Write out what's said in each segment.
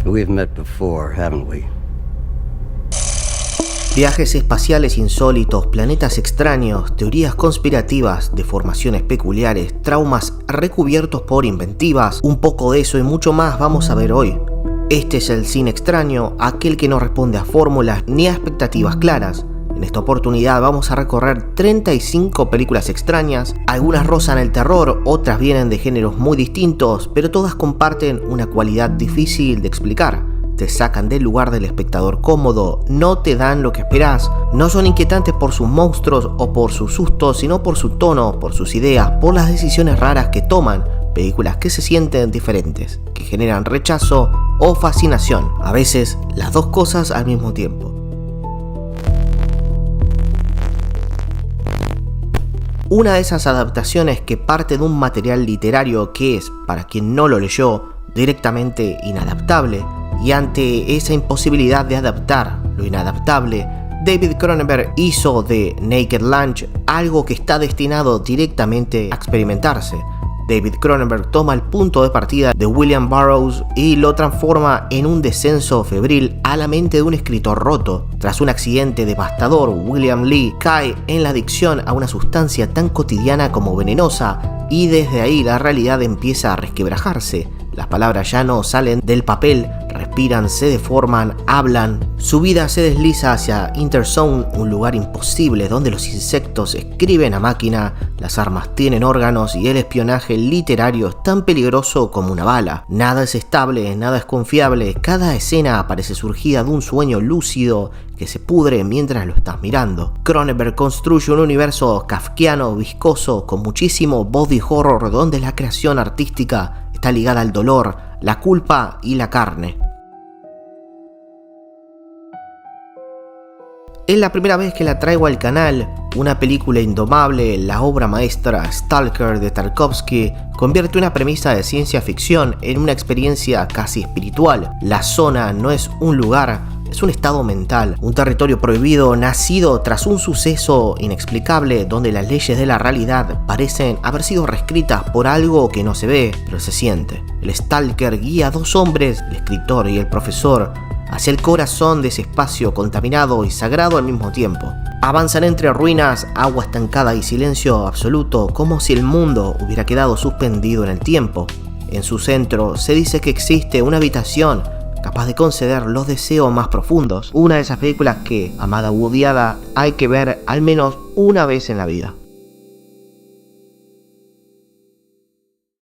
We've met before, haven't we? Viajes espaciales insólitos, planetas extraños, teorías conspirativas, deformaciones peculiares, traumas recubiertos por inventivas, un poco de eso y mucho más vamos a ver hoy. Este es el cine extraño, aquel que no responde a fórmulas ni a expectativas claras. En esta oportunidad vamos a recorrer 35 películas extrañas, algunas rozan el terror, otras vienen de géneros muy distintos, pero todas comparten una cualidad difícil de explicar. Te sacan del lugar del espectador cómodo, no te dan lo que esperás, no son inquietantes por sus monstruos o por sus sustos, sino por su tono, por sus ideas, por las decisiones raras que toman, películas que se sienten diferentes, que generan rechazo o fascinación, a veces las dos cosas al mismo tiempo. Una de esas adaptaciones que parte de un material literario que es, para quien no lo leyó, directamente inadaptable, y ante esa imposibilidad de adaptar lo inadaptable, David Cronenberg hizo de Naked Lunch algo que está destinado directamente a experimentarse. David Cronenberg toma el punto de partida de William Burroughs y lo transforma en un descenso febril a la mente de un escritor roto. Tras un accidente devastador, William Lee cae en la adicción a una sustancia tan cotidiana como venenosa y desde ahí la realidad empieza a resquebrajarse. Las palabras ya no salen del papel, respiran, se deforman, hablan. Su vida se desliza hacia Interzone, un lugar imposible donde los insectos escriben a máquina, las armas tienen órganos y el espionaje literario es tan peligroso como una bala. Nada es estable, nada es confiable, cada escena parece surgida de un sueño lúcido que se pudre mientras lo estás mirando. Cronenberg construye un universo kafkiano, viscoso, con muchísimo body horror donde la creación artística está ligada al dolor, la culpa y la carne. Es la primera vez que la traigo al canal. Una película indomable, la obra maestra Stalker de Tarkovsky, convierte una premisa de ciencia ficción en una experiencia casi espiritual. La zona no es un lugar, es un estado mental, un territorio prohibido nacido tras un suceso inexplicable donde las leyes de la realidad parecen haber sido reescritas por algo que no se ve, pero se siente. El Stalker guía a dos hombres, el escritor y el profesor, hacia el corazón de ese espacio contaminado y sagrado al mismo tiempo. Avanzan entre ruinas, agua estancada y silencio absoluto, como si el mundo hubiera quedado suspendido en el tiempo. En su centro se dice que existe una habitación capaz de conceder los deseos más profundos. Una de esas películas que, amada u odiada, hay que ver al menos una vez en la vida.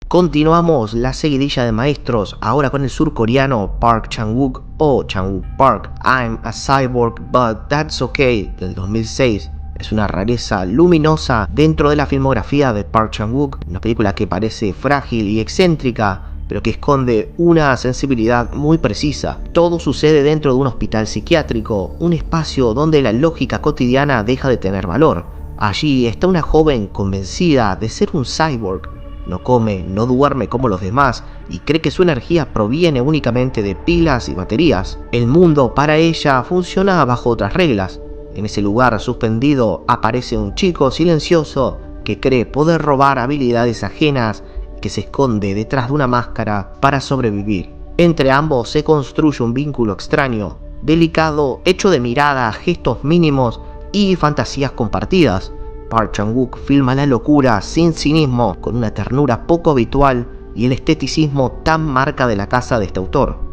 Continuamos la seguidilla de maestros, ahora con el surcoreano Park Chan-wook o Chan-wook Park. I'm a Cyborg But That's Okay del 2006. Es una rareza luminosa dentro de la filmografía de Park Chan-wook, una película que parece frágil y excéntrica, pero que esconde una sensibilidad muy precisa. Todo sucede dentro de un hospital psiquiátrico, un espacio donde la lógica cotidiana deja de tener valor. Allí está una joven convencida de ser un cyborg. No come, no duerme como los demás y cree que su energía proviene únicamente de pilas y baterías. El mundo para ella funciona bajo otras reglas. En ese lugar suspendido aparece un chico silencioso que cree poder robar habilidades ajenas, que se esconde detrás de una máscara para sobrevivir. Entre ambos se construye un vínculo extraño, delicado, hecho de miradas, gestos mínimos y fantasías compartidas. Park Chan-wook filma la locura sin cinismo, con una ternura poco habitual y el esteticismo tan marca de la casa de este autor.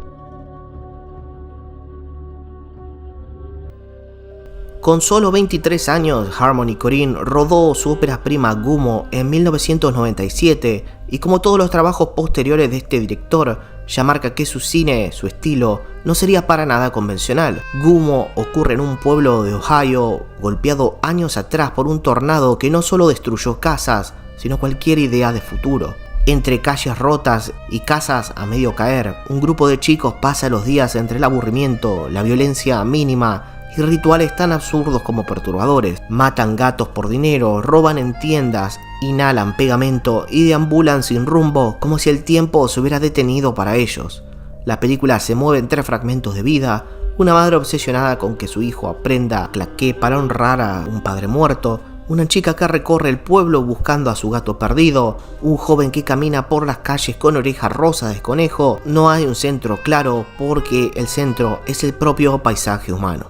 Con solo 23 años, Harmony Korine rodó su ópera prima Gumo en 1997 y como todos los trabajos posteriores de este director, ya marca que su cine, su estilo, no sería para nada convencional. Gumo ocurre en un pueblo de Ohio, golpeado años atrás por un tornado que no solo destruyó casas, sino cualquier idea de futuro. Entre calles rotas y casas a medio caer, un grupo de chicos pasa los días entre el aburrimiento, la violencia mínima y rituales tan absurdos como perturbadores. Matan gatos por dinero, roban en tiendas, inhalan pegamento y deambulan sin rumbo como si el tiempo se hubiera detenido para ellos. La película se mueve entre fragmentos de vida, una madre obsesionada con que su hijo aprenda claqué para honrar a un padre muerto, una chica que recorre el pueblo buscando a su gato perdido, un joven que camina por las calles con orejas rosas de conejo. No hay un centro claro porque el centro es el propio paisaje humano.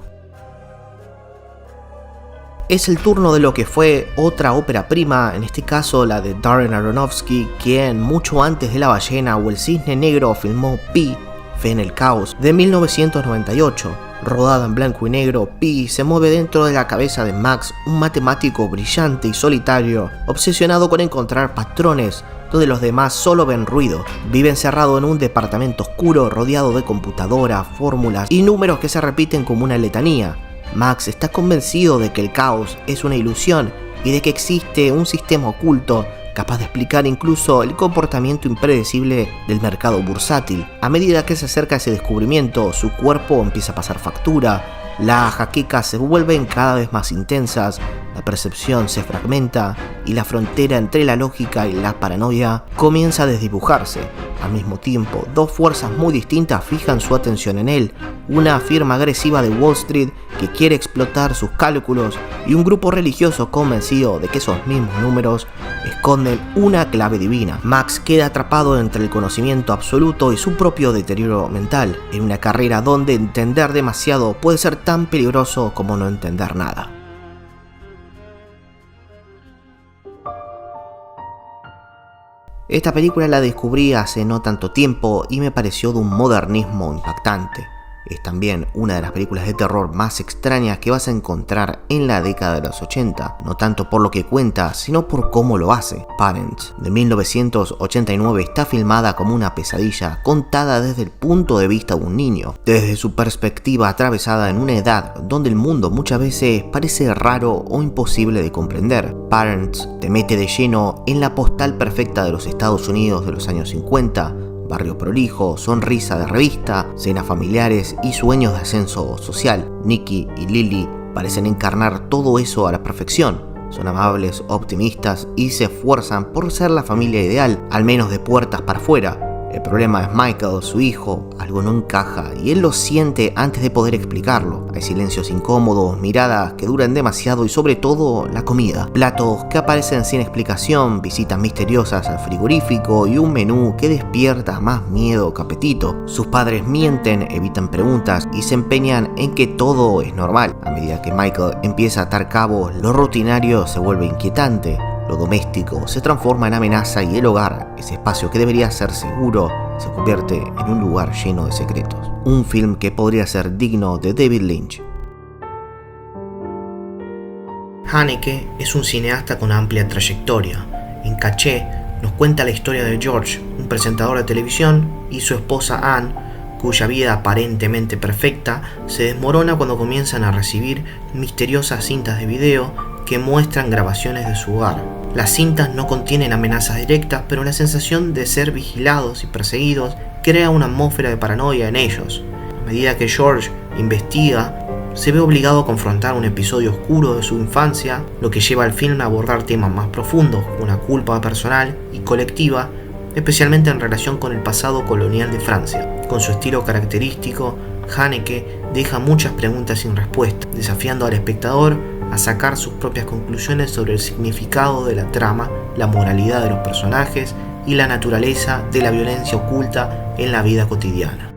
Es el turno de lo que fue otra ópera prima, en este caso la de Darren Aronofsky, quien mucho antes de La ballena o El cisne negro filmó Pi, Fe en el caos, de 1998. Rodada en blanco y negro, Pi se mueve dentro de la cabeza de Max, un matemático brillante y solitario, obsesionado con encontrar patrones donde los demás solo ven ruido. Vive encerrado en un departamento oscuro rodeado de computadoras, fórmulas y números que se repiten como una letanía. Max está convencido de que el caos es una ilusión y de que existe un sistema oculto capaz de explicar incluso el comportamiento impredecible del mercado bursátil. A medida que se acerca a ese descubrimiento, su cuerpo empieza a pasar factura, las jaquecas se vuelven cada vez más intensas, la percepción se fragmenta y la frontera entre la lógica y la paranoia comienza a desdibujarse. Al mismo tiempo, dos fuerzas muy distintas fijan su atención en él: una firma agresiva de Wall Street que quiere explotar sus cálculos y un grupo religioso convencido de que esos mismos números esconden una clave divina. Max queda atrapado entre el conocimiento absoluto y su propio deterioro mental, en una carrera donde entender demasiado puede ser tan peligroso como no entender nada. Esta película la descubrí hace no tanto tiempo y me pareció de un modernismo impactante. Es también una de las películas de terror más extrañas que vas a encontrar en la década de los 80, no tanto por lo que cuenta, sino por cómo lo hace. Parents, de 1989, está filmada como una pesadilla contada desde el punto de vista de un niño, desde su perspectiva atravesada en una edad donde el mundo muchas veces parece raro o imposible de comprender. Parents te mete de lleno en la postal perfecta de los Estados Unidos de los años 50, barrio prolijo, sonrisa de revista, cenas familiares y sueños de ascenso social. Nicky y Lily parecen encarnar todo eso a la perfección. Son amables, optimistas y se esfuerzan por ser la familia ideal, al menos de puertas para afuera. El problema es Michael, su hijo. Algo no encaja y él lo siente antes de poder explicarlo. Hay silencios incómodos, miradas que duran demasiado y sobre todo la comida. Platos que aparecen sin explicación, visitas misteriosas al frigorífico y un menú que despierta más miedo que apetito. Sus padres mienten, evitan preguntas y se empeñan en que todo es normal. A medida que Michael empieza a atar cabos, lo rutinario se vuelve inquietante. Lo doméstico se transforma en amenaza y el hogar, ese espacio que debería ser seguro, se convierte en un lugar lleno de secretos. Un film que podría ser digno de David Lynch. Haneke es un cineasta con amplia trayectoria. En Caché nos cuenta la historia de George, un presentador de televisión, y su esposa Anne, cuya vida aparentemente perfecta se desmorona cuando comienzan a recibir misteriosas cintas de video que muestran grabaciones de su hogar. Las cintas no contienen amenazas directas, pero la sensación de ser vigilados y perseguidos crea una atmósfera de paranoia en ellos. A medida que George investiga, se ve obligado a confrontar un episodio oscuro de su infancia, lo que lleva al film a abordar temas más profundos, una culpa personal y colectiva, especialmente en relación con el pasado colonial de Francia. Con su estilo característico, Haneke deja muchas preguntas sin respuesta, desafiando al espectador a sacar sus propias conclusiones sobre el significado de la trama, la moralidad de los personajes y la naturaleza de la violencia oculta en la vida cotidiana.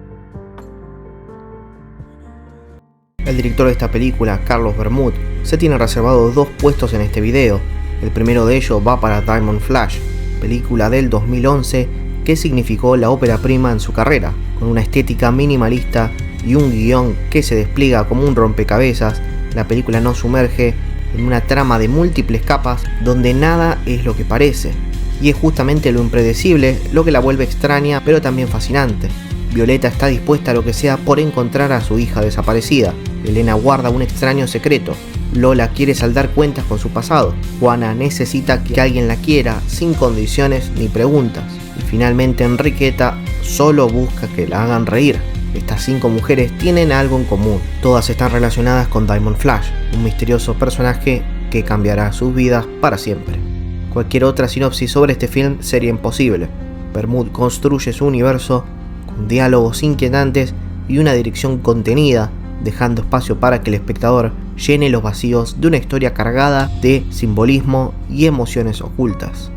El director de esta película, Carlos Bermud, se tiene reservado 2 puestos en este video. El primero de ellos va para Diamond Flash, película del 2011 que significó la ópera prima en su carrera, con una estética minimalista y un guión que se despliega como un rompecabezas. La película nos sumerge en una trama de múltiples capas donde nada es lo que parece, y es justamente lo impredecible lo que la vuelve extraña pero también fascinante. Violeta está dispuesta a lo que sea por encontrar a su hija desaparecida. Elena guarda un extraño secreto. Lola quiere saldar cuentas con su pasado. Juana necesita que alguien la quiera sin condiciones ni preguntas. Y finalmente Enriqueta solo busca que la hagan reír. Estas 5 mujeres tienen algo en común. Todas están relacionadas con Diamond Flash, un misterioso personaje que cambiará sus vidas para siempre. Cualquier otra sinopsis sobre este film sería imposible. Bermud construye su universo con diálogos inquietantes y una dirección contenida, dejando espacio para que el espectador llene los vacíos de una historia cargada de simbolismo y emociones ocultas.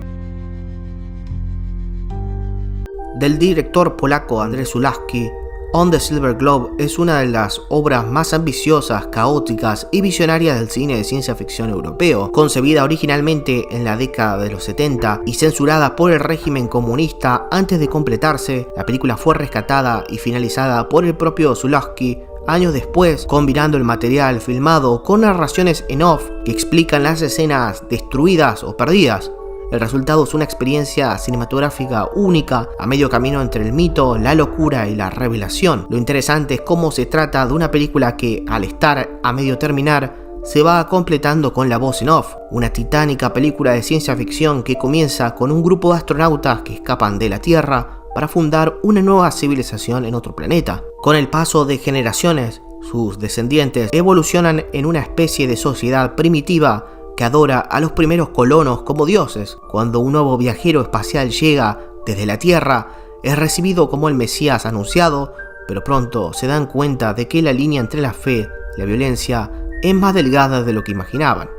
Del director polaco Andrzej Zulawski, On the Silver Globe es una de las obras más ambiciosas, caóticas y visionarias del cine de ciencia ficción europeo. Concebida originalmente en la década de los 70 y censurada por el régimen comunista antes de completarse, la película fue rescatada y finalizada por el propio Zulawski años después, combinando el material filmado con narraciones en off que explican las escenas destruidas o perdidas. El resultado es una experiencia cinematográfica única, a medio camino entre el mito, la locura y la revelación. Lo interesante es cómo se trata de una película que, al estar a medio terminar, se va completando con la voz en off. Una titánica película de ciencia ficción que comienza con un grupo de astronautas que escapan de la Tierra para fundar una nueva civilización en otro planeta. Con el paso de generaciones, sus descendientes evolucionan en una especie de sociedad primitiva que adora a los primeros colonos como dioses. Cuando un nuevo viajero espacial llega desde la Tierra, es recibido como el Mesías anunciado, pero pronto se dan cuenta de que la línea entre la fe y la violencia es más delgada de lo que imaginaban.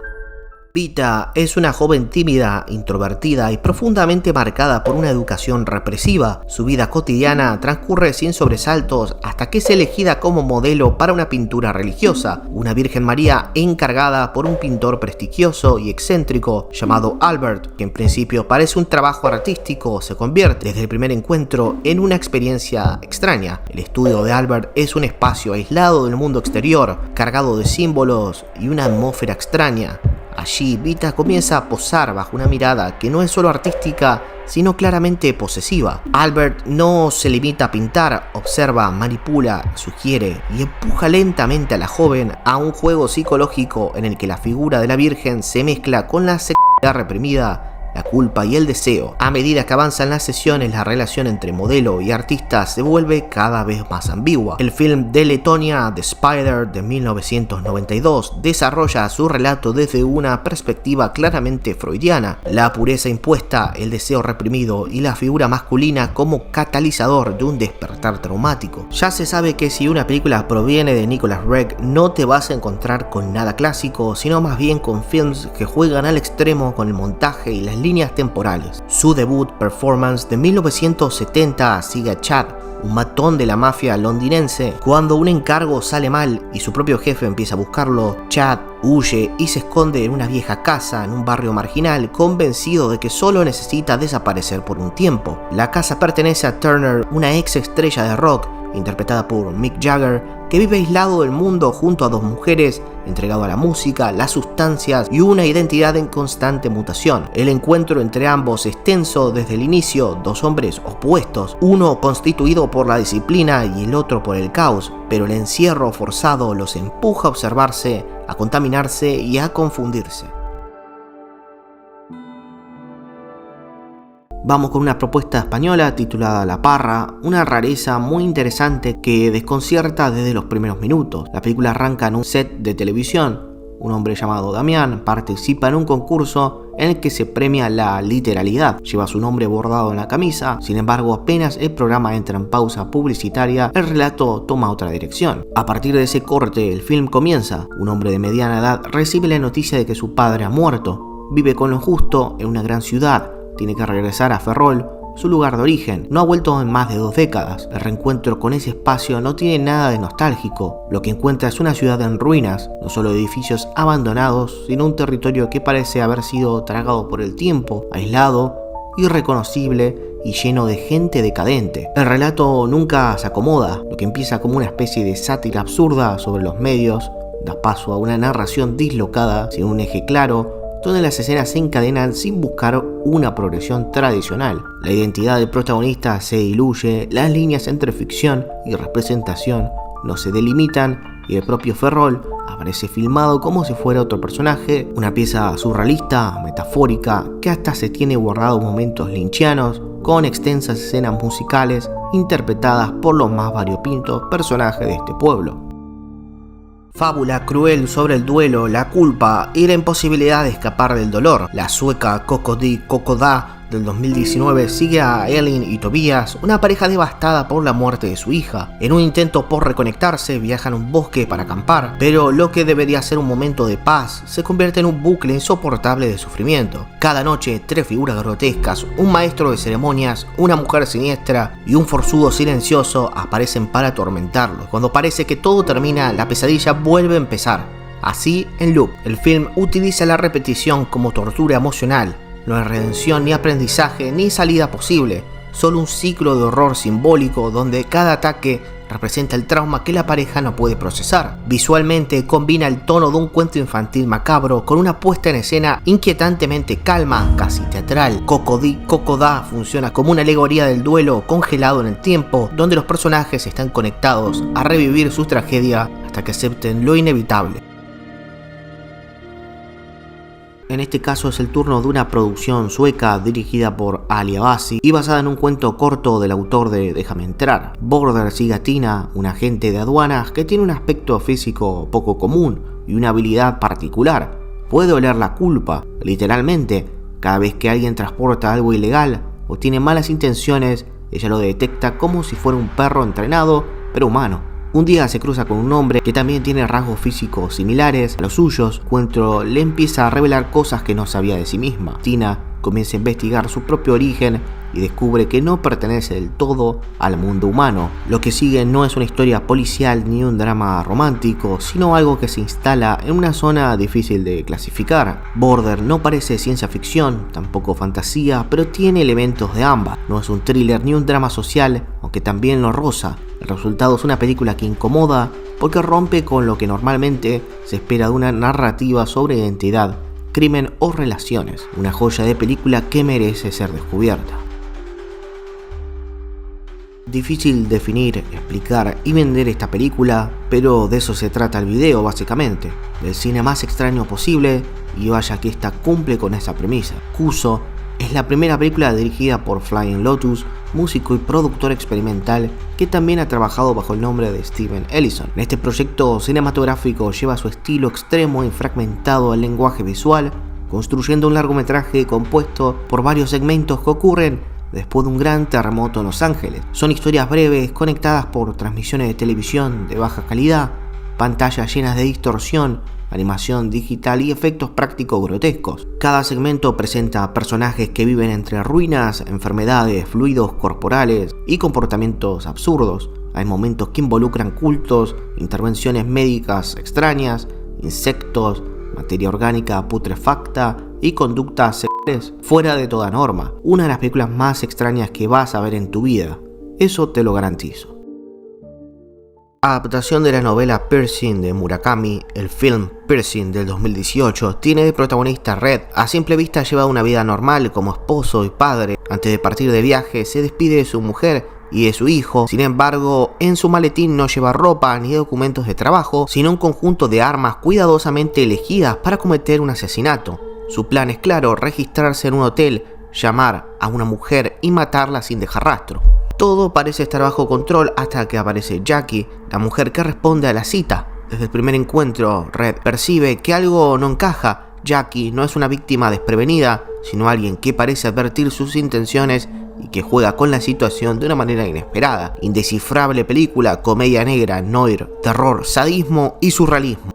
Vita es una joven tímida, introvertida y profundamente marcada por una educación represiva. Su vida cotidiana transcurre sin sobresaltos hasta que es elegida como modelo para una pintura religiosa. Una Virgen María encargada por un pintor prestigioso y excéntrico llamado Albert, que en principio parece un trabajo artístico, se convierte desde el primer encuentro en una experiencia extraña. El estudio de Albert es un espacio aislado del mundo exterior, cargado de símbolos y una atmósfera extraña. Allí, Vita comienza a posar bajo una mirada que no es solo artística, sino claramente posesiva. Albert no se limita a pintar, observa, manipula, sugiere y empuja lentamente a la joven a un juego psicológico en el que la figura de la Virgen se mezcla con la sexualidad reprimida, la culpa y el deseo. A medida que avanzan las sesiones, la relación entre modelo y artista se vuelve cada vez más ambigua. El film de Letonia, The Spider, de 1992, desarrolla su relato desde una perspectiva claramente freudiana. La pureza impuesta, el deseo reprimido y la figura masculina como catalizador de un despertar traumático. Ya se sabe que si una película proviene de Nicholas Roeg, no te vas a encontrar con nada clásico, sino más bien con films que juegan al extremo con el montaje y las líneas temporales. Su debut performance de 1970 sigue a Chad, un matón de la mafia londinense. Cuando un encargo sale mal y su propio jefe empieza a buscarlo, Chad huye y se esconde en una vieja casa en un barrio marginal, convencido de que solo necesita desaparecer por un tiempo. La casa pertenece a Turner, una ex estrella de rock, interpretada por Mick Jagger, que vive aislado del mundo junto a dos mujeres, entregado a la música, las sustancias y una identidad en constante mutación. El encuentro entre ambos es tenso desde el inicio, dos hombres opuestos, uno constituido por la disciplina y el otro por el caos, pero el encierro forzado los empuja a observarse, a contaminarse y a confundirse. Vamos con una propuesta española titulada La Parra, una rareza muy interesante que desconcierta desde los primeros minutos. La película arranca en un set de televisión. Un hombre llamado Damián participa en un concurso en el que se premia la literalidad. Lleva su nombre bordado en la camisa, sin embargo apenas el programa entra en pausa publicitaria, el relato toma otra dirección. A partir de ese corte, el film comienza. Un hombre de mediana edad recibe la noticia de que su padre ha muerto. Vive con lo justo en una gran ciudad. Tiene que regresar a Ferrol, su lugar de origen. No ha vuelto en más de 2 décadas. El reencuentro con ese espacio no tiene nada de nostálgico. Lo que encuentra es una ciudad en ruinas, no solo edificios abandonados, sino un territorio que parece haber sido tragado por el tiempo, aislado, irreconocible y lleno de gente decadente. El relato nunca se acomoda. Lo que empieza como una especie de sátira absurda sobre los medios da paso a una narración dislocada, sin un eje claro, donde las escenas se encadenan sin buscar una progresión tradicional. La identidad del protagonista se diluye, las líneas entre ficción y representación no se delimitan y el propio Ferrol aparece filmado como si fuera otro personaje, una pieza surrealista, metafórica, que hasta se tiene guardado momentos lynchianos con extensas escenas musicales interpretadas por los más variopintos personajes de este pueblo. Fábula cruel sobre el duelo, la culpa y la imposibilidad de escapar del dolor. La sueca Cocody Kokoda del 2019 sigue a Ellen y Tobias, una pareja devastada por la muerte de su hija. En un intento por reconectarse, viajan a un bosque para acampar, pero lo que debería ser un momento de paz se convierte en un bucle insoportable de sufrimiento. Cada noche, 3 figuras grotescas, un maestro de ceremonias, una mujer siniestra y un forzudo silencioso aparecen para atormentarlos. Cuando parece que todo termina, la pesadilla vuelve a empezar. Así en loop. El film utiliza la repetición como tortura emocional. No hay redención, ni aprendizaje, ni salida posible. Solo un ciclo de horror simbólico donde cada ataque representa el trauma que la pareja no puede procesar. Visualmente combina el tono de un cuento infantil macabro con una puesta en escena inquietantemente calma, casi teatral. Kokoda funciona como una alegoría del duelo congelado en el tiempo, donde los personajes están conectados a revivir su tragedia hasta que acepten lo inevitable. En este caso es el turno de una producción sueca dirigida por Ali Abbasi y basada en un cuento corto del autor de Déjame entrar. Border sigue a Tina, un agente de aduanas que tiene un aspecto físico poco común y una habilidad particular. Puede oler la culpa, literalmente. Cada vez que alguien transporta algo ilegal o tiene malas intenciones, ella lo detecta como si fuera un perro entrenado, pero humano. Un día se cruza con un hombre que también tiene rasgos físicos similares a los suyos. Encuentro le empieza a revelar cosas que no sabía de sí misma. Tina comienza a investigar su propio origen y descubre que no pertenece del todo al mundo humano. Lo que sigue no es una historia policial ni un drama romántico, sino algo que se instala en una zona difícil de clasificar. Border no parece ciencia ficción, tampoco fantasía, pero tiene elementos de ambas. No es un thriller ni un drama social, aunque también lo roza. El resultado es una película que incomoda porque rompe con lo que normalmente se espera de una narrativa sobre identidad, crimen o relaciones. Una joya de película que merece ser descubierta. Difícil definir, explicar y vender esta película, pero de eso se trata el video básicamente, del cine más extraño posible, y vaya que esta cumple con esa premisa. Kuso es la primera película dirigida por Flying Lotus, músico y productor experimental que también ha trabajado bajo el nombre de Steven Ellison. En este proyecto cinematográfico lleva su estilo extremo y fragmentado al lenguaje visual, construyendo un largometraje compuesto por varios segmentos que ocurren después de un gran terremoto en Los Ángeles. Son historias breves conectadas por transmisiones de televisión de baja calidad, pantallas llenas de distorsión, animación digital y efectos prácticos grotescos. Cada segmento presenta personajes que viven entre ruinas, enfermedades, fluidos corporales y comportamientos absurdos. Hay momentos que involucran cultos, intervenciones médicas extrañas, insectos, materia orgánica putrefacta y conductas sexuales fuera de toda norma. Una de las películas más extrañas que vas a ver en tu vida. Eso te lo garantizo. Adaptación de la novela Piercing de Murakami, el film Piercing del 2018 tiene de protagonista Red. A simple vista lleva una vida normal como esposo y padre. Antes de partir de viaje se despide de su mujer y de su hijo. Sin embargo, en su maletín no lleva ropa ni documentos de trabajo, sino un conjunto de armas cuidadosamente elegidas para cometer un asesinato. Su plan es claro: registrarse en un hotel, llamar a una mujer y matarla sin dejar rastro. Todo parece estar bajo control hasta que aparece Jackie, la mujer que responde a la cita. Desde el primer encuentro, Red percibe que algo no encaja. Jackie no es una víctima desprevenida, sino alguien que parece advertir sus intenciones y que juega con la situación de una manera inesperada. Indescifrable película, comedia negra, noir, terror, sadismo y surrealismo.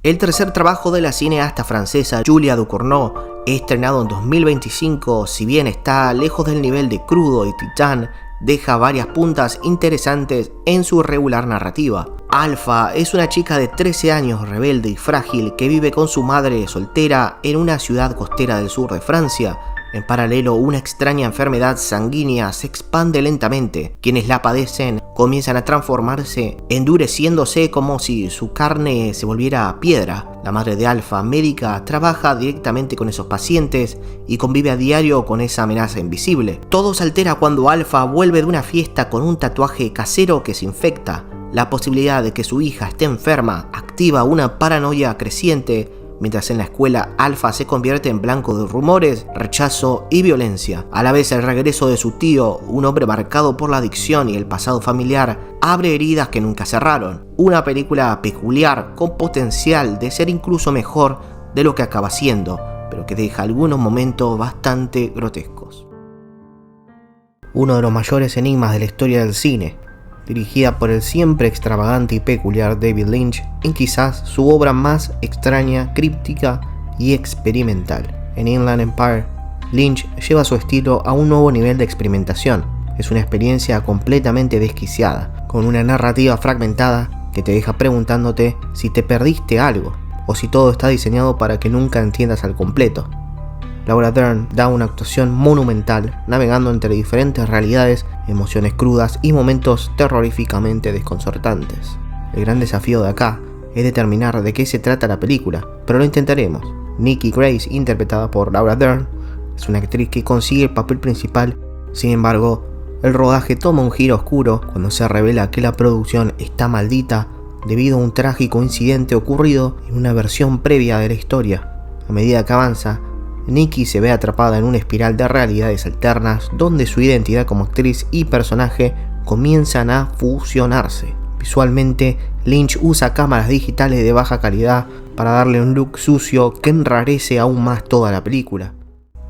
El tercer trabajo de la cineasta francesa Julia Ducournau, estrenado en 2025, si bien está lejos del nivel de Crudo y Titán, deja varias puntas interesantes en su irregular narrativa. Alfa es una chica de 13 años rebelde y frágil que vive con su madre soltera en una ciudad costera del sur de Francia. En paralelo, una extraña enfermedad sanguínea se expande lentamente. Quienes la padecen comienzan a transformarse, endureciéndose como si su carne se volviera piedra. La madre de Alfa, médica, trabaja directamente con esos pacientes y convive a diario con esa amenaza invisible. Todo se altera cuando Alfa vuelve de una fiesta con un tatuaje casero que se infecta. La posibilidad de que su hija esté enferma activa una paranoia creciente, mientras en la escuela Alfa se convierte en blanco de rumores, rechazo y violencia. A la vez, el regreso de su tío, un hombre marcado por la adicción y el pasado familiar, abre heridas que nunca cerraron. Una película peculiar con potencial de ser incluso mejor de lo que acaba siendo. pero que deja algunos momentos bastante grotescos. Uno de los mayores enigmas de la historia del cine, dirigida por el siempre extravagante y peculiar David Lynch, en quizás su obra más extraña, críptica y experimental. En Inland Empire, Lynch lleva su estilo a un nuevo nivel de experimentación. Es una experiencia completamente desquiciada, con una narrativa fragmentada que te deja preguntándote si te perdiste algo, o si todo está diseñado para que nunca entiendas al completo. Laura Dern da una actuación monumental, navegando entre diferentes realidades, emociones crudas y momentos terroríficamente desconcertantes. El gran desafío de acá es determinar de qué se trata la película, pero lo intentaremos. Nikki Grace, interpretada por Laura Dern, es una actriz que consigue el papel principal. Sin embargo, el rodaje toma un giro oscuro cuando se revela que la producción está maldita debido a un trágico incidente ocurrido en una versión previa de la historia. A medida que avanza, Nikki se ve atrapada en una espiral de realidades alternas donde su identidad como actriz y personaje comienzan a fusionarse. Visualmente, Lynch usa cámaras digitales de baja calidad para darle un look sucio que enrarece aún más toda la película.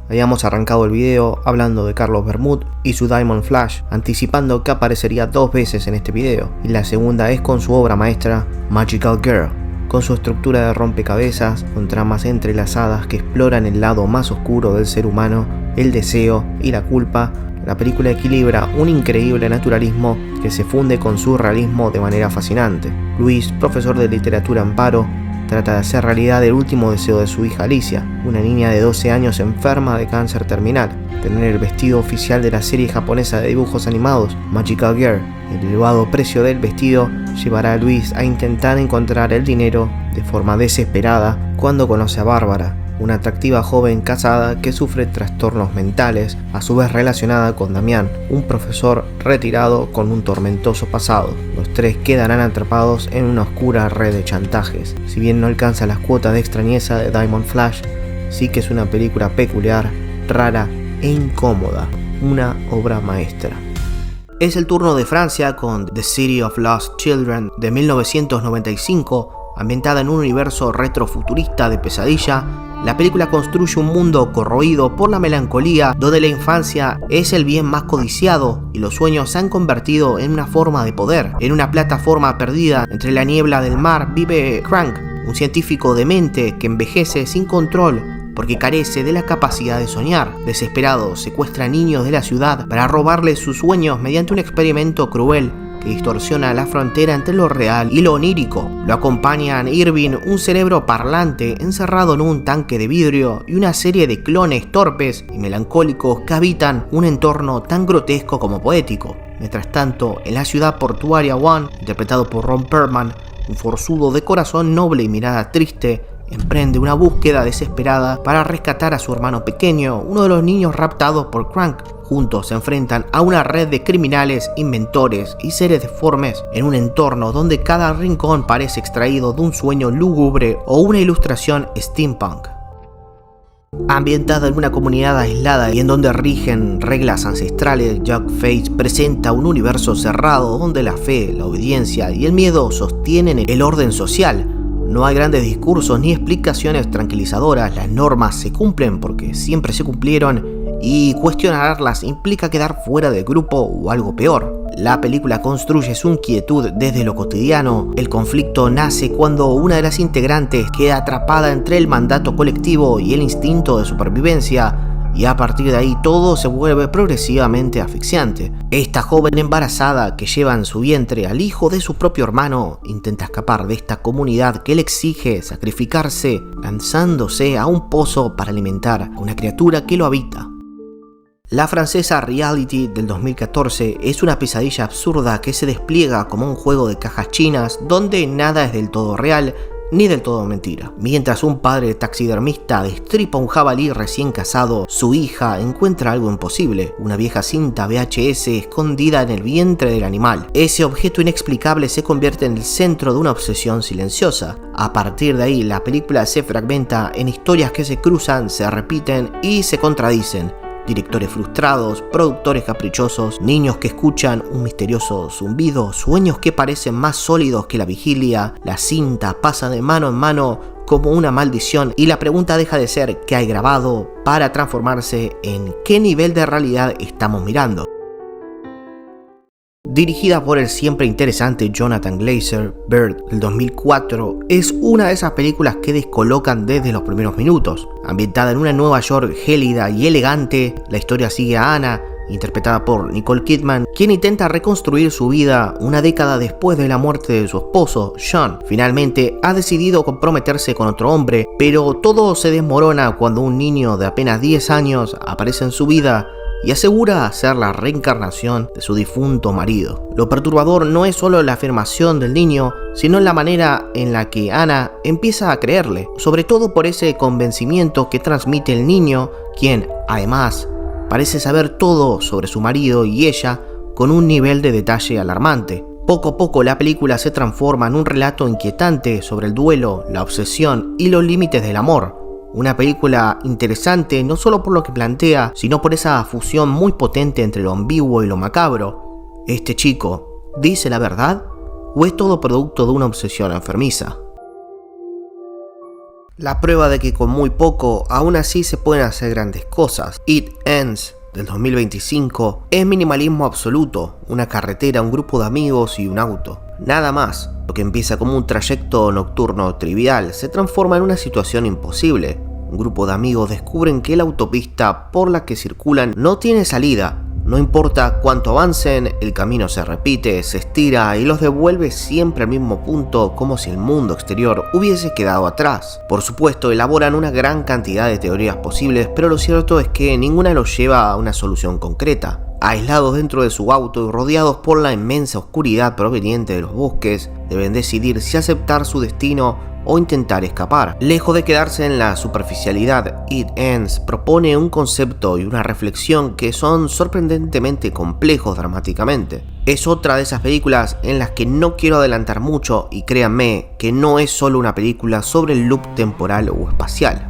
Habíamos arrancado el video hablando de Carlos Bermud y su Diamond Flash, anticipando que aparecería 2 veces en este video, y la segunda es con su obra maestra Magical Girl, con su estructura de rompecabezas, con tramas entrelazadas que exploran el lado más oscuro del ser humano, el deseo y la culpa. La película equilibra un increíble naturalismo que se funde con surrealismo de manera fascinante. Luis, profesor de literatura en paro, trata de hacer realidad el último deseo de su hija Alicia, una niña de 12 años enferma de cáncer terminal: tener el vestido oficial de la serie japonesa de dibujos animados Magical Girl. El elevado precio del vestido llevará a Luis a intentar encontrar el dinero de forma desesperada cuando conoce a Bárbara, una atractiva joven casada que sufre trastornos mentales, a su vez relacionada con Damián, un profesor retirado con un tormentoso pasado. Los tres quedarán atrapados en una oscura red de chantajes. Si bien no alcanza las cuotas de extrañeza de Diamond Flash, sí que es una película peculiar, rara e incómoda, una obra maestra. Es el turno de Francia con The City of Lost Children de 1995, ambientada en un universo retrofuturista de pesadilla. La película construye un mundo corroído por la melancolía, donde la infancia es el bien más codiciado y los sueños se han convertido en una forma de poder. En una plataforma perdida entre la niebla del mar vive Crank, un científico demente que envejece sin control porque carece de la capacidad de soñar. Desesperado, secuestra a niños de la ciudad para robarles sus sueños mediante un experimento cruel que distorsiona la frontera entre lo real y lo onírico. Lo acompañan Irving, un cerebro parlante encerrado en un tanque de vidrio, y una serie de clones torpes y melancólicos que habitan un entorno tan grotesco como poético. Mientras tanto, en la ciudad portuaria, One, interpretado por Ron Perlman, un forzudo de corazón noble y mirada triste, emprende una búsqueda desesperada para rescatar a su hermano pequeño, uno de los niños raptados por Crank. Juntos se enfrentan a una red de criminales, inventores y seres deformes en un entorno donde cada rincón parece extraído de un sueño lúgubre o una ilustración steampunk. Ambientada en una comunidad aislada y en donde rigen reglas ancestrales, Jack Face presenta un universo cerrado donde la fe, la obediencia y el miedo sostienen el orden social. No hay grandes discursos ni explicaciones tranquilizadoras, las normas se cumplen porque siempre se cumplieron y cuestionarlas implica quedar fuera del grupo o algo peor. La película construye su inquietud desde lo cotidiano. El conflicto nace cuando una de las integrantes queda atrapada entre el mandato colectivo y el instinto de supervivencia, y a partir de ahí todo se vuelve progresivamente asfixiante. Esta joven embarazada que lleva en su vientre al hijo de su propio hermano intenta escapar de esta comunidad que le exige sacrificarse, lanzándose a un pozo para alimentar a una criatura que lo habita. La francesa Reality del 2014 es una pesadilla absurda que se despliega como un juego de cajas chinas donde nada es del todo real ni del todo mentira. Mientras un padre taxidermista destripa un jabalí recién cazado, su hija encuentra algo imposible: una vieja cinta VHS escondida en el vientre del animal. Ese objeto inexplicable se convierte en el centro de una obsesión silenciosa. A partir de ahí, la película se fragmenta en historias que se cruzan, se repiten y se contradicen. Directores frustrados, productores caprichosos, niños que escuchan un misterioso zumbido, sueños que parecen más sólidos que la vigilia. La cinta pasa de mano en mano como una maldición y la pregunta deja de ser ¿qué hay grabado? Para transformarse en ¿qué nivel de realidad estamos mirando? Dirigida por el siempre interesante Jonathan Glazer, Bird del 2004 es una de esas películas que descolocan desde los primeros minutos. Ambientada en una Nueva York gélida y elegante, la historia sigue a Anna, interpretada por Nicole Kidman, quien intenta reconstruir su vida una década después de la muerte de su esposo, Sean. Finalmente ha decidido comprometerse con otro hombre, pero todo se desmorona cuando un niño de apenas 10 años aparece en su vida y asegura ser la reencarnación de su difunto marido. Lo perturbador no es solo la afirmación del niño, sino la manera en la que Anna empieza a creerle, sobre todo por ese convencimiento que transmite el niño, quien, además, parece saber todo sobre su marido y ella con un nivel de detalle alarmante. Poco a poco la película se transforma en un relato inquietante sobre el duelo, la obsesión y los límites del amor. Una película interesante no solo por lo que plantea, sino por esa fusión muy potente entre lo ambiguo y lo macabro. ¿Este chico dice la verdad o es todo producto de una obsesión enfermiza? La prueba de que con muy poco aún así se pueden hacer grandes cosas. It Ends del 2025 es minimalismo absoluto, una carretera, un grupo de amigos y un auto. Nada más. Lo que empieza como un trayecto nocturno trivial se transforma en una situación imposible. Un grupo de amigos descubren que la autopista por la que circulan no tiene salida. No importa cuánto avancen, el camino se repite, se estira y los devuelve siempre al mismo punto, como si el mundo exterior hubiese quedado atrás. Por supuesto, elaboran una gran cantidad de teorías posibles, pero lo cierto es que ninguna los lleva a una solución concreta. Aislados dentro de su auto y rodeados por la inmensa oscuridad proveniente de los bosques, deben decidir si aceptar su destino o intentar escapar. Lejos de quedarse en la superficialidad, It Ends propone un concepto y una reflexión que son sorprendentemente complejos dramáticamente. Es otra de esas películas en las que no quiero adelantar mucho y créanme que no es solo una película sobre el loop temporal o espacial.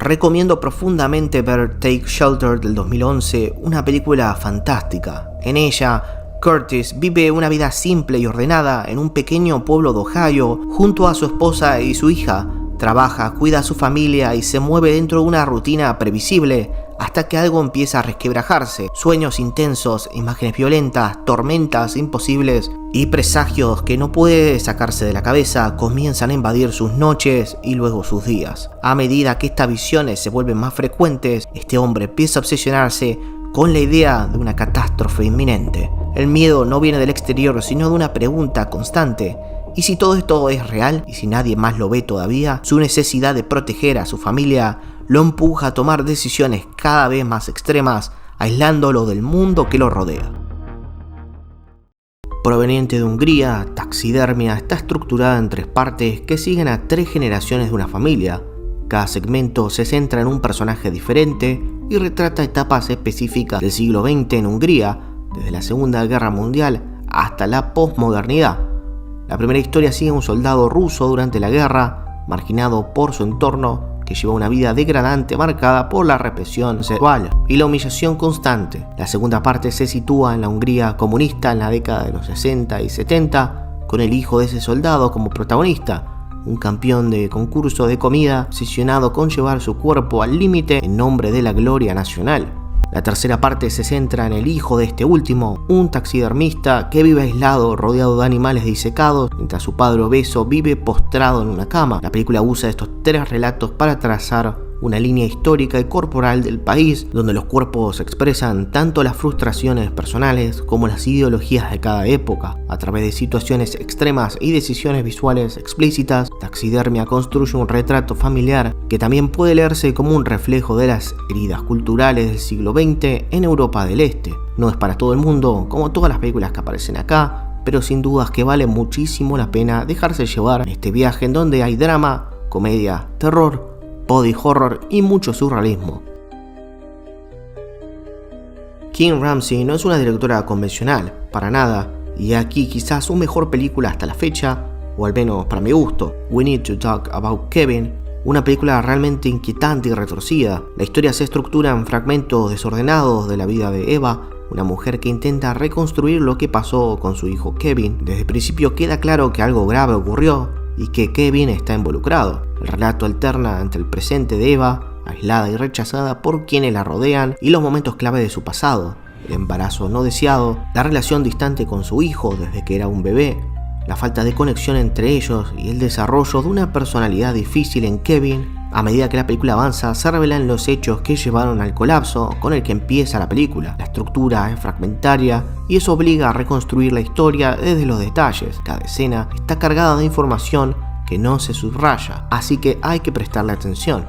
Recomiendo profundamente ver Take Shelter del 2011, una película fantástica. En ella, Curtis vive una vida simple y ordenada en un pequeño pueblo de Ohio junto a su esposa y su hija. Trabaja, cuida a su familia y se mueve dentro de una rutina previsible hasta que algo empieza a resquebrajarse. Sueños intensos, imágenes violentas, tormentas imposibles y presagios que no puede sacarse de la cabeza comienzan a invadir sus noches y luego sus días. A medida que estas visiones se vuelven más frecuentes, este hombre empieza a obsesionarse con la idea de una catástrofe inminente. El miedo no viene del exterior, sino de una pregunta constante. ¿Y si todo esto es real? ¿Y si nadie más lo ve todavía? Su necesidad de proteger a su familia lo empuja a tomar decisiones cada vez más extremas, aislándolo del mundo que lo rodea. Proveniente de Hungría, Taxidermia está estructurada en 3 partes que siguen a 3 generaciones de una familia. Cada segmento se centra en un personaje diferente y retrata etapas específicas del siglo XX en Hungría, desde la Segunda Guerra Mundial hasta la posmodernidad. La primera historia sigue a un soldado ruso durante la guerra, marginado por su entorno, que lleva una vida degradante marcada por la represión sexual y la humillación constante. La segunda parte se sitúa en la Hungría comunista en la década de los 60 y 70, con el hijo de ese soldado como protagonista, un campeón de concurso de comida obsesionado con llevar su cuerpo al límite en nombre de la gloria nacional. La tercera parte se centra en el hijo de este último, un taxidermista que vive aislado, rodeado de animales disecados, mientras su padre obeso vive postrado en una cama. La película usa estos 3 relatos para trazar una línea histórica y corporal del país, donde los cuerpos expresan tanto las frustraciones personales como las ideologías de cada época. A través de situaciones extremas y decisiones visuales explícitas, Taxidermia construye un retrato familiar que también puede leerse como un reflejo de las heridas culturales del siglo XX en Europa del Este. No es para todo el mundo, como todas las películas que aparecen acá, pero sin dudas que vale muchísimo la pena dejarse llevar en este viaje en donde hay drama, comedia, terror, body horror y mucho surrealismo. Kim Ramsey no es una directora convencional, para nada, y aquí quizás su mejor película hasta la fecha, o al menos para mi gusto, We Need to Talk About Kevin, una película realmente inquietante y retorcida. La historia se estructura en fragmentos desordenados de la vida de Eva, una mujer que intenta reconstruir lo que pasó con su hijo Kevin. Desde el principio queda claro que algo grave ocurrió y que Kevin está involucrado. El relato alterna entre el presente de Eva, aislada y rechazada por quienes la rodean, y los momentos clave de su pasado: el embarazo no deseado, la relación distante con su hijo desde que era un bebé, la falta de conexión entre ellos y el desarrollo de una personalidad difícil en Kevin. A medida que la película avanza, se revelan los hechos que llevaron al colapso con el que empieza la película. La estructura es fragmentaria y eso obliga a reconstruir la historia desde los detalles. Cada escena está cargada de información que no se subraya, así que hay que prestarle atención.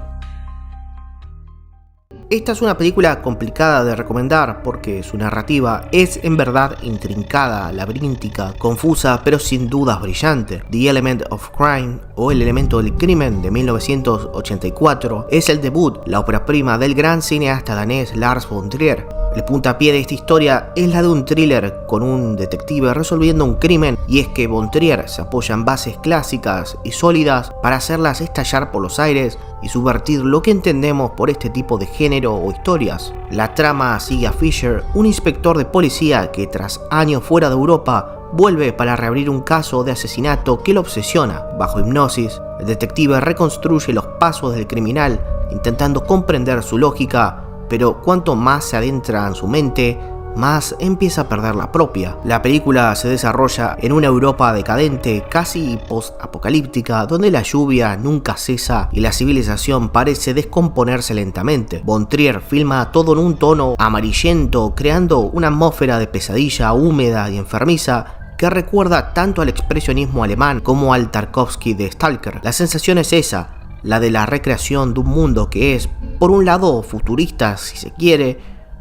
Esta es una película complicada de recomendar porque su narrativa es en verdad intrincada, laberíntica, confusa, pero sin dudas brillante. The Element of Crime, o El elemento del crimen, de 1984, es el debut, la ópera prima del gran cineasta danés Lars von Trier. El puntapié de esta historia es la de un thriller con un detective resolviendo un crimen, y es que von Trier se apoya en bases clásicas y sólidas para hacerlas estallar por los aires y subvertir lo que entendemos por este tipo de género o historias. La trama sigue a Fisher, un inspector de policía que tras años fuera de Europa vuelve para reabrir un caso de asesinato que lo obsesiona. Bajo hipnosis, el detective reconstruye los pasos del criminal intentando comprender su lógica, pero cuanto más se adentra en su mente, más empieza a perder la propia. La película se desarrolla en una Europa decadente, casi post-apocalíptica, donde la lluvia nunca cesa y la civilización parece descomponerse lentamente. Von Trier filma todo en un tono amarillento, creando una atmósfera de pesadilla húmeda y enfermiza que recuerda tanto al expresionismo alemán como al Tarkovsky de Stalker. La sensación es esa, la de la recreación de un mundo que es, por un lado, futurista si se quiere,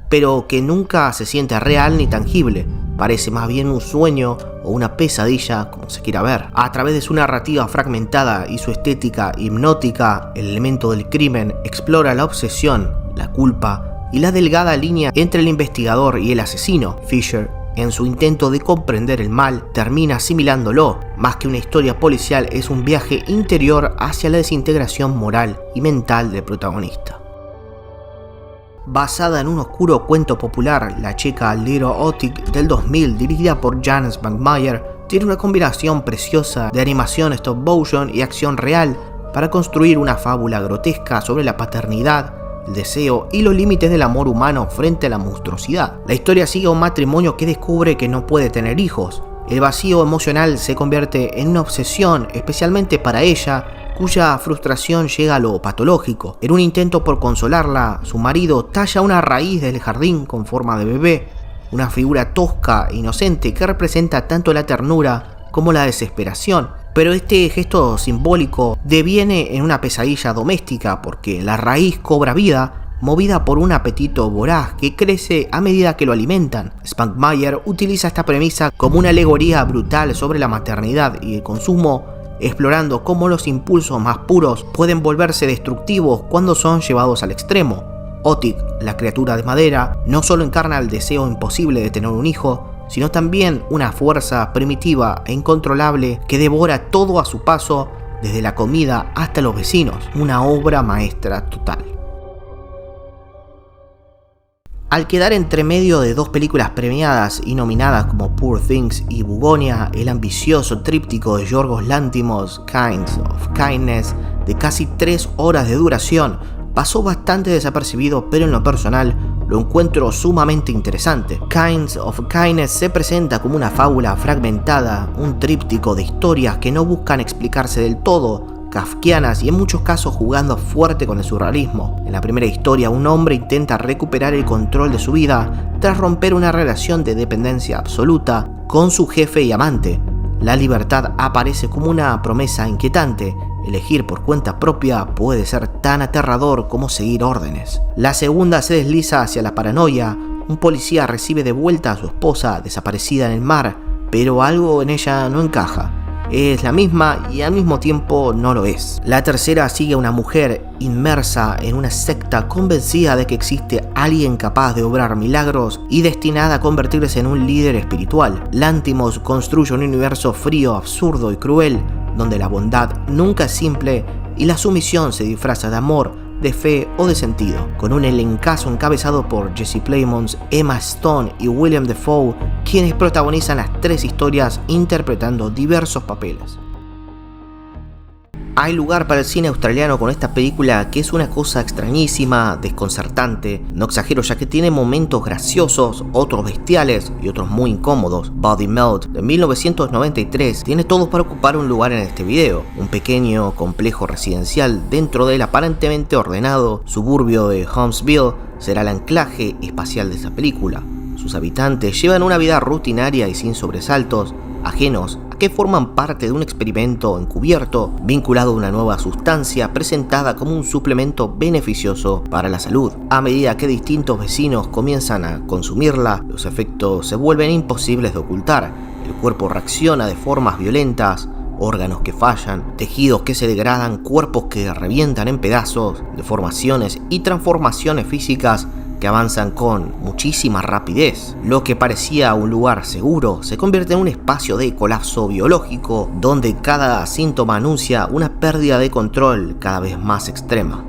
pero que nunca se siente real ni tangible. Parece más bien un sueño o una pesadilla, como se quiera ver. A través de su narrativa fragmentada y su estética hipnótica, El elemento del crimen explora la obsesión, la culpa y la delgada línea entre el investigador y el asesino. Fisher, en su intento de comprender el mal, termina asimilándolo. Más que una historia policial, es un viaje interior hacia la desintegración moral y mental del protagonista. Basada en un oscuro cuento popular, la checa Little Otik del 2000, dirigida por Jan Svankmajer, tiene una combinación preciosa de animación stop motion y acción real para construir una fábula grotesca sobre la paternidad, el deseo y los límites del amor humano frente a la monstruosidad. La historia sigue a un matrimonio que descubre que no puede tener hijos. El vacío emocional se convierte en una obsesión, especialmente para ella, cuya frustración llega a lo patológico. En un intento por consolarla, su marido talla una raíz del jardín con forma de bebé, una figura tosca e inocente que representa tanto la ternura como la desesperación. Pero este gesto simbólico deviene en una pesadilla doméstica porque la raíz cobra vida, movida por un apetito voraz que crece a medida que lo alimentan. Svankmajer utiliza esta premisa como una alegoría brutal sobre la maternidad y el consumo, explorando cómo los impulsos más puros pueden volverse destructivos cuando son llevados al extremo. Otik, la criatura de madera, no solo encarna el deseo imposible de tener un hijo, sino también una fuerza primitiva e incontrolable que devora todo a su paso, desde la comida hasta los vecinos. Una obra maestra total. Al quedar entre medio de dos películas premiadas y nominadas como Poor Things y Bugonia, el ambicioso tríptico de Yorgos Lanthimos, Kinds of Kindness, de casi 3 horas de duración, pasó bastante desapercibido, pero en lo personal lo encuentro sumamente interesante. Kinds of Kindness se presenta como una fábula fragmentada, un tríptico de historias que no buscan explicarse del todo, kafkianas y en muchos casos jugando fuerte con el surrealismo. En la primera historia, un hombre intenta recuperar el control de su vida tras romper una relación de dependencia absoluta con su jefe y amante. La libertad aparece como una promesa inquietante. Elegir por cuenta propia puede ser tan aterrador como seguir órdenes. La segunda se desliza hacia la paranoia. Un policía recibe de vuelta a su esposa desaparecida en el mar, pero algo en ella no encaja. Es la misma y al mismo tiempo no lo es. La tercera sigue a una mujer inmersa en una secta convencida de que existe alguien capaz de obrar milagros y destinada a convertirse en un líder espiritual. Lanthimos construye un universo frío, absurdo y cruel, donde la bondad nunca es simple y la sumisión se disfraza de amor de fe o de sentido, con un elencazo encabezado por Jesse Plemons, Emma Stone y William Dafoe, quienes protagonizan las tres historias interpretando diversos papeles. Hay lugar para el cine australiano con esta película, que es una cosa extrañísima, desconcertante. No exagero, ya que tiene momentos graciosos, otros bestiales y otros muy incómodos. Body Melt de 1993 tiene todo para ocupar un lugar en este video. Un pequeño complejo residencial dentro del aparentemente ordenado suburbio de Huntsville será el anclaje espacial de esta película. Sus habitantes llevan una vida rutinaria y sin sobresaltos, ajenos a que forman parte de un experimento encubierto vinculado a una nueva sustancia presentada como un suplemento beneficioso para la salud. A medida que distintos vecinos comienzan a consumirla, los efectos se vuelven imposibles de ocultar. El cuerpo reacciona de formas violentas, órganos que fallan, tejidos que se degradan, cuerpos que revientan en pedazos, deformaciones y transformaciones físicas que avanzan con muchísima rapidez. Lo que parecía un lugar seguro se convierte en un espacio de colapso biológico, donde cada síntoma anuncia una pérdida de control cada vez más extrema.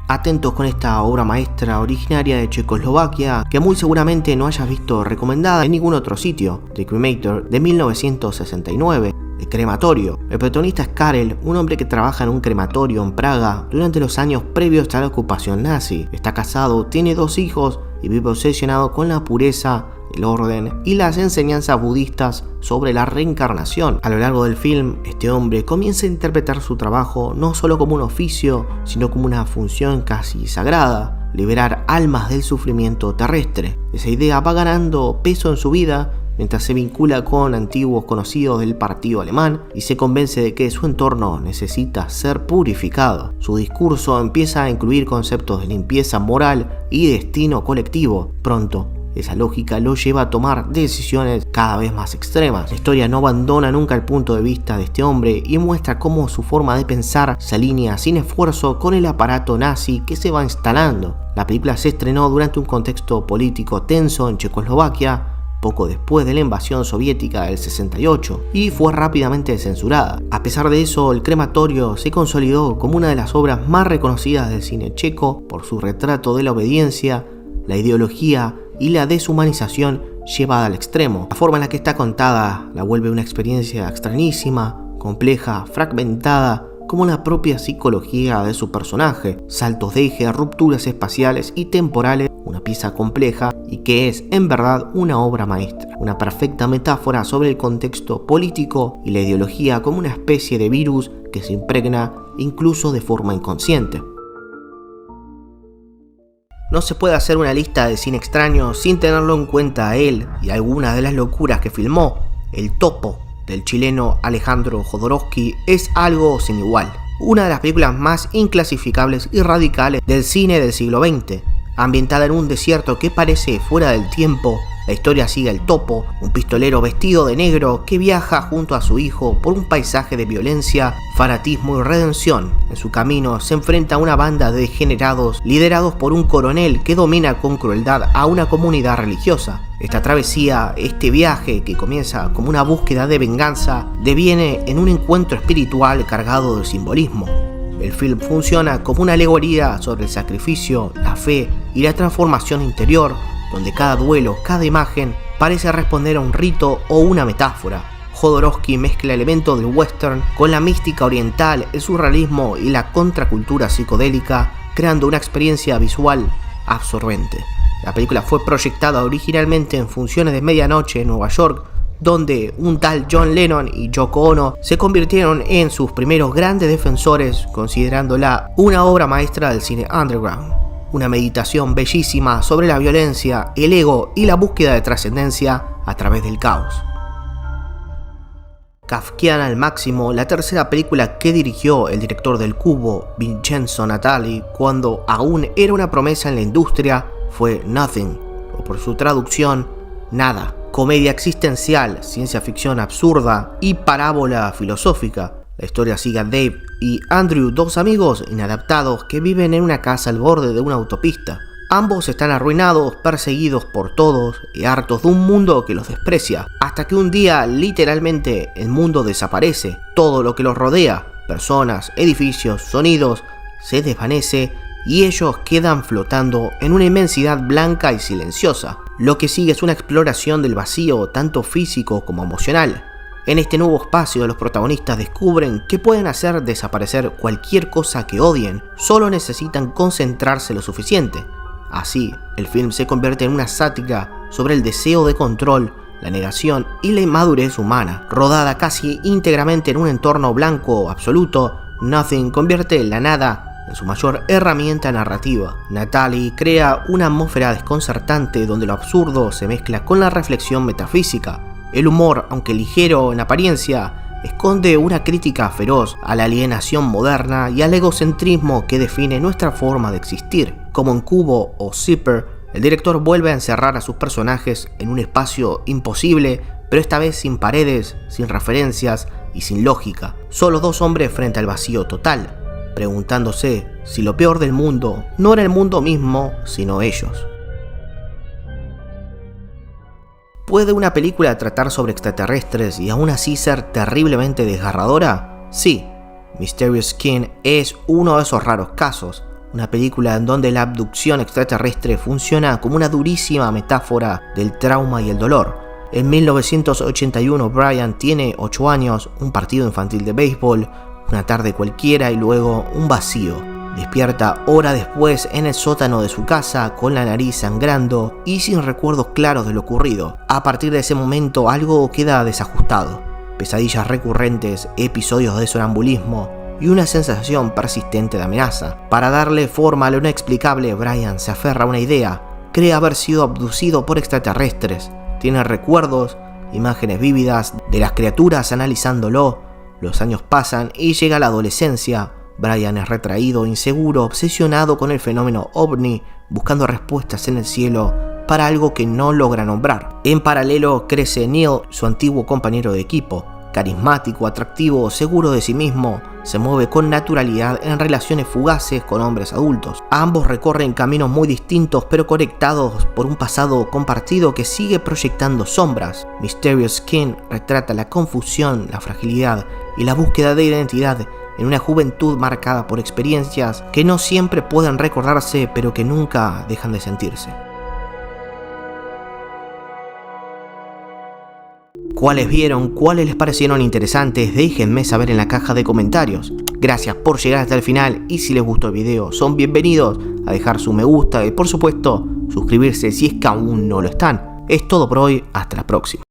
Atentos con esta obra maestra originaria de Checoslovaquia, que muy seguramente no hayas visto recomendada en ningún otro sitio. The Cremator de 1969. El crematorio. El protagonista es Karel, un hombre que trabaja en un crematorio en Praga durante los años previos a la ocupación nazi. Está casado, tiene 2 hijos y vive obsesionado con la pureza, el orden y las enseñanzas budistas sobre la reencarnación. A lo largo del film, este hombre comienza a interpretar su trabajo no solo como un oficio, sino como una función casi sagrada: liberar almas del sufrimiento terrestre. Esa idea va ganando peso en su vida mientras se vincula con antiguos conocidos del partido alemán y se convence de que su entorno necesita ser purificado. Su discurso empieza a incluir conceptos de limpieza moral y destino colectivo. Pronto, esa lógica lo lleva a tomar decisiones cada vez más extremas. La historia no abandona nunca el punto de vista de este hombre y muestra cómo su forma de pensar se alinea sin esfuerzo con el aparato nazi que se va instalando. La película se estrenó durante un contexto político tenso en Checoslovaquia, poco después de la invasión soviética del 68, y fue rápidamente censurada. A pesar de eso, El crematorio se consolidó como una de las obras más reconocidas del cine checo por su retrato de la obediencia, la ideología y la deshumanización llevada al extremo. La forma en la que está contada la vuelve una experiencia extrañísima, compleja, fragmentada, como la propia psicología de su personaje. Saltos de eje, rupturas espaciales y temporales, una pieza compleja y que es en verdad una obra maestra, una perfecta metáfora sobre el contexto político y la ideología como una especie de virus que se impregna incluso de forma inconsciente. No se puede hacer una lista de cine extraño sin tenerlo en cuenta a él y algunas de las locuras que filmó. El Topo, del chileno Alejandro Jodorowsky, es algo sin igual. Una de las películas más inclasificables y radicales del cine del siglo XX. Ambientada en un desierto que parece fuera del tiempo, la historia sigue al Topo, un pistolero vestido de negro que viaja junto a su hijo por un paisaje de violencia, fanatismo y redención. En su camino se enfrenta a una banda de degenerados liderados por un coronel que domina con crueldad a una comunidad religiosa. Esta travesía, este viaje que comienza como una búsqueda de venganza, deviene en un encuentro espiritual cargado de simbolismo. El film funciona como una alegoría sobre el sacrificio, la fe y la transformación interior, donde cada duelo, cada imagen parece responder a un rito o una metáfora. Jodorowsky mezcla elementos del western con la mística oriental, el surrealismo y la contracultura psicodélica, creando una experiencia visual absorbente. La película fue proyectada originalmente en funciones de medianoche en Nueva York, donde un tal John Lennon y Yoko Ono se convirtieron en sus primeros grandes defensores, considerándola una obra maestra del cine underground. Una meditación bellísima sobre la violencia, el ego y la búsqueda de trascendencia a través del caos. Kafkiana al máximo, la tercera película que dirigió el director del Cubo, Vincenzo Natali, cuando aún era una promesa en la industria, fue Nothing, o por su traducción, Nada. Comedia existencial, ciencia ficción absurda y parábola filosófica. La historia sigue a Dave y Andrew, 2 amigos inadaptados que viven en una casa al borde de una autopista. Ambos están arruinados, perseguidos por todos y hartos de un mundo que los desprecia, hasta que un día literalmente el mundo desaparece. Todo lo que los rodea, personas, edificios, sonidos, se desvanece y ellos quedan flotando en una inmensidad blanca y silenciosa. Lo que sigue es una exploración del vacío, tanto físico como emocional. En este nuevo espacio, los protagonistas descubren que pueden hacer desaparecer cualquier cosa que odien, solo necesitan concentrarse lo suficiente. Así, el film se convierte en una sátira sobre el deseo de control, la negación y la inmadurez humana. Rodada casi íntegramente en un entorno blanco absoluto, Nothing convierte la nada en su mayor herramienta narrativa. Natalie crea una atmósfera desconcertante donde lo absurdo se mezcla con la reflexión metafísica. El humor, aunque ligero en apariencia, esconde una crítica feroz a la alienación moderna y al egocentrismo que define nuestra forma de existir. Como en Kubo o Zipper, el director vuelve a encerrar a sus personajes en un espacio imposible, pero esta vez sin paredes, sin referencias y sin lógica. Solo dos hombres frente al vacío total, preguntándose si lo peor del mundo no era el mundo mismo, sino ellos. ¿Puede una película tratar sobre extraterrestres y aún así ser terriblemente desgarradora? Sí, Mysterious Skin es uno de esos raros casos, una película en donde la abducción extraterrestre funciona como una durísima metáfora del trauma y el dolor. En 1981 Brian tiene 8 años, un partido infantil de béisbol, una tarde cualquiera y luego un vacío. Despierta hora después en el sótano de su casa con la nariz sangrando y sin recuerdos claros de lo ocurrido. A partir de ese momento algo queda desajustado. Pesadillas recurrentes, episodios de sonambulismo y una sensación persistente de amenaza. Para darle forma a lo inexplicable, Brian se aferra a una idea. Cree haber sido abducido por extraterrestres. Tiene recuerdos, imágenes vívidas de las criaturas analizándolo. Los años pasan y llega la adolescencia. Brian es retraído, inseguro, obsesionado con el fenómeno ovni, buscando respuestas en el cielo para algo que no logra nombrar. En paralelo crece Neil, su antiguo compañero de equipo. Carismático, atractivo, seguro de sí mismo, se mueve con naturalidad en relaciones fugaces con hombres adultos. Ambos recorren caminos muy distintos pero conectados por un pasado compartido que sigue proyectando sombras. Mysterious Skin retrata la confusión, la fragilidad y la búsqueda de identidad en una juventud marcada por experiencias que no siempre pueden recordarse pero que nunca dejan de sentirse. ¿Cuáles vieron? ¿Cuáles les parecieron interesantes? Déjenme saber en la caja de comentarios. Gracias por llegar hasta el final y si les gustó el video son bienvenidos a dejar su me gusta y por supuesto suscribirse si es que aún no lo están. Es todo por hoy, hasta la próxima.